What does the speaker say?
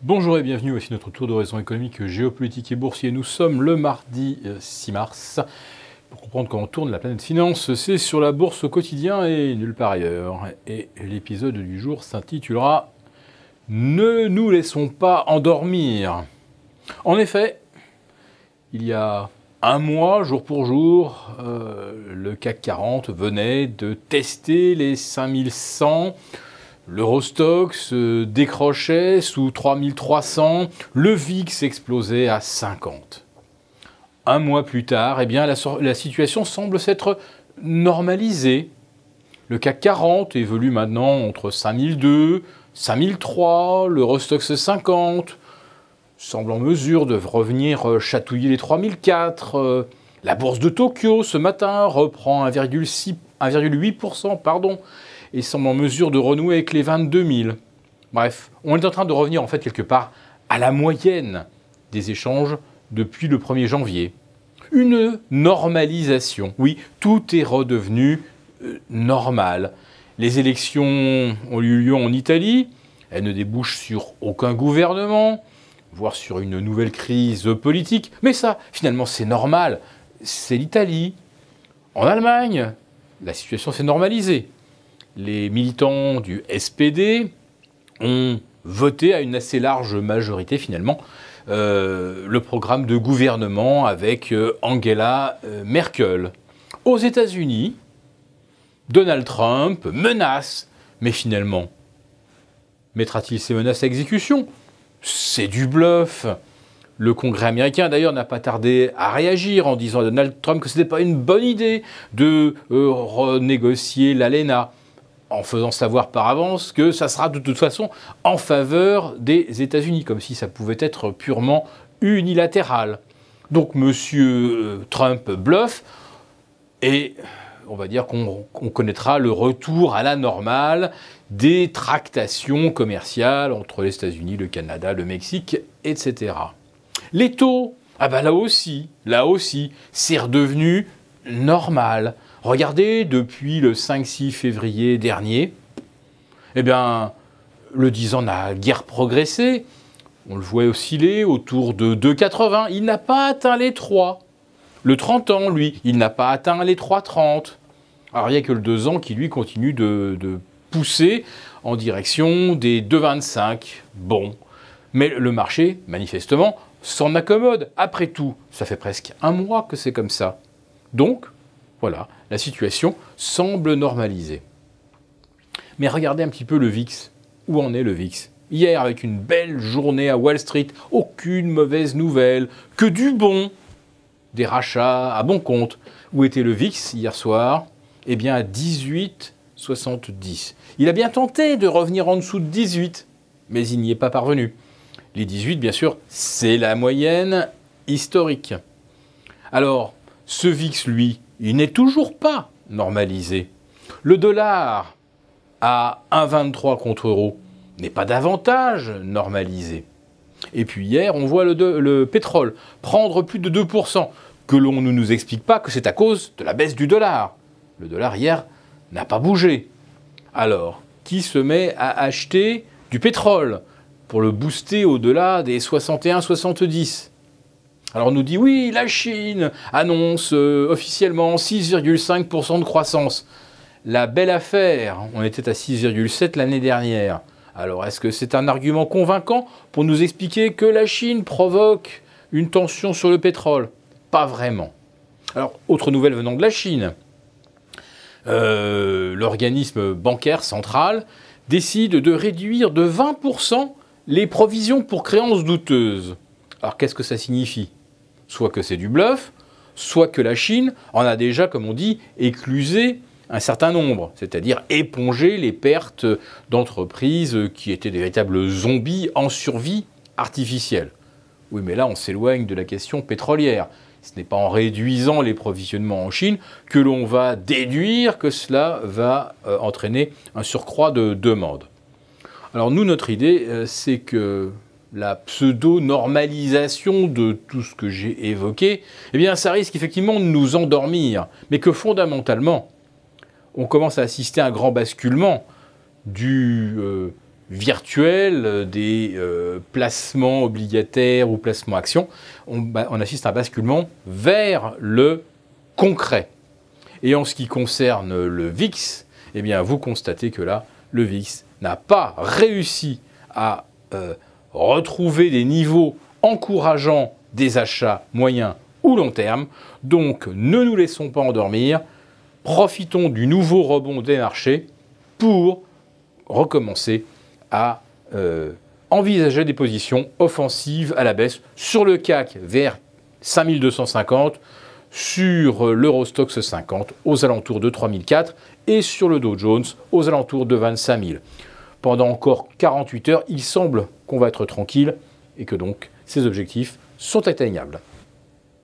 Bonjour et bienvenue, voici notre tour d'horizon économique, géopolitique et boursier. Nous sommes le mardi 6 mars. Pour comprendre comment tourne la planète finance, c'est sur la bourse au quotidien et nulle part ailleurs. Et l'épisode du jour s'intitulera « Ne nous laissons pas endormir ». En effet, il y a un mois, jour pour jour, le CAC 40 venait de tester les 5100. L'Eurostoxx décrochait sous 3300, le VIX explosait à 50. Un mois plus tard, eh bien, la situation semble s'être normalisée. Le CAC 40 évolue maintenant entre 5002, 5003, l'Eurostoxx 50 semble en mesure de revenir chatouiller les 3004. La bourse de Tokyo, ce matin, reprend 1,8%, et semble en mesure de renouer avec les 22 000. Bref, on est en train de revenir en fait quelque part à la moyenne des échanges depuis le 1er janvier. Une normalisation. Oui, tout est redevenu normal. Les élections ont eu lieu en Italie, elles ne débouchent sur aucun gouvernement, voire sur une nouvelle crise politique. Mais ça, finalement, c'est normal. C'est l'Italie. En Allemagne, la situation s'est normalisée. Les militants du SPD ont voté à une assez large majorité, finalement, le programme de gouvernement avec Angela Merkel. Aux États-Unis, Donald Trump menace, mais finalement, mettra-t-il ces menaces à exécution ? C'est du bluff. Le Congrès américain, d'ailleurs, n'a pas tardé à réagir en disant à Donald Trump que ce n'était pas une bonne idée de renégocier l'ALENA, en faisant savoir par avance que ça sera de toute façon en faveur des États-Unis, comme si ça pouvait être purement unilatéral. Donc M. Trump bluffe, et on va dire qu'on connaîtra le retour à la normale des tractations commerciales entre les États-Unis, le Canada, le Mexique, etc. Les taux, là aussi, c'est redevenu normal. Regardez, depuis le 5-6 février dernier, eh bien, le 10 ans n'a guère progressé. On le voit osciller autour de 2,80. Il n'a pas atteint les 3. Le 30 ans, lui, il n'a pas atteint les 3,30. Alors, il n'y a que le 2 ans qui, lui, continue de pousser en direction des 2,25. Bon. Mais le marché, manifestement, s'en accommode. Après tout, ça fait presque un mois que c'est comme ça. Donc, voilà, la situation semble normalisée. Mais regardez un petit peu le VIX. Où en est le VIX ? Hier, avec une belle journée à Wall Street, aucune mauvaise nouvelle, que du bon, des rachats à bon compte. Où était le VIX hier soir ? Eh bien, à 18,70. Il a bien tenté de revenir en dessous de 18, mais il n'y est pas parvenu. Les 18, bien sûr, c'est la moyenne historique. Alors, ce VIX, lui, il n'est toujours pas normalisé. Le dollar à 1,23 contre euro n'est pas davantage normalisé. Et puis hier, on voit le pétrole prendre plus de 2%, que l'on ne nous explique pas que c'est à cause de la baisse du dollar. Le dollar hier n'a pas bougé. Alors, qui se met à acheter du pétrole pour le booster au-delà des 61-70 ? Alors on nous dit, oui, la Chine annonce officiellement 6,5% de croissance. La belle affaire, on était à 6,7 l'année dernière. Alors est-ce que c'est un argument convaincant pour nous expliquer que la Chine provoque une tension sur le pétrole ? Pas vraiment. Alors, autre nouvelle venant de la Chine. L'organisme bancaire central décide de réduire de 20% les provisions pour créances douteuses. Alors qu'est-ce que ça signifie ? Soit que c'est du bluff, soit que la Chine en a déjà, comme on dit, éclusé un certain nombre, c'est-à-dire épongé les pertes d'entreprises qui étaient des véritables zombies en survie artificielle. Oui, mais là, on s'éloigne de la question pétrolière. Ce n'est pas en réduisant les provisionnements en Chine que l'on va déduire que cela va entraîner un surcroît de demande. Alors nous, notre idée, c'est que la pseudo-normalisation de tout ce que j'ai évoqué, eh bien, ça risque effectivement de nous endormir, mais que fondamentalement, on commence à assister à un grand basculement du virtuel, des placements obligataires ou placements actions, on assiste à un basculement vers le concret. Et en ce qui concerne le VIX, eh bien, vous constatez que là, le VIX n'a pas réussi à retrouver des niveaux encourageants des achats moyens ou long terme. Donc, ne nous laissons pas endormir. Profitons du nouveau rebond des marchés pour recommencer à envisager des positions offensives à la baisse sur le CAC vers 5250, sur l'Eurostoxx 50 aux alentours de 3004 et sur le Dow Jones aux alentours de 25 000. Pendant encore 48 heures, il semble qu'on va être tranquille et que donc ces objectifs sont atteignables.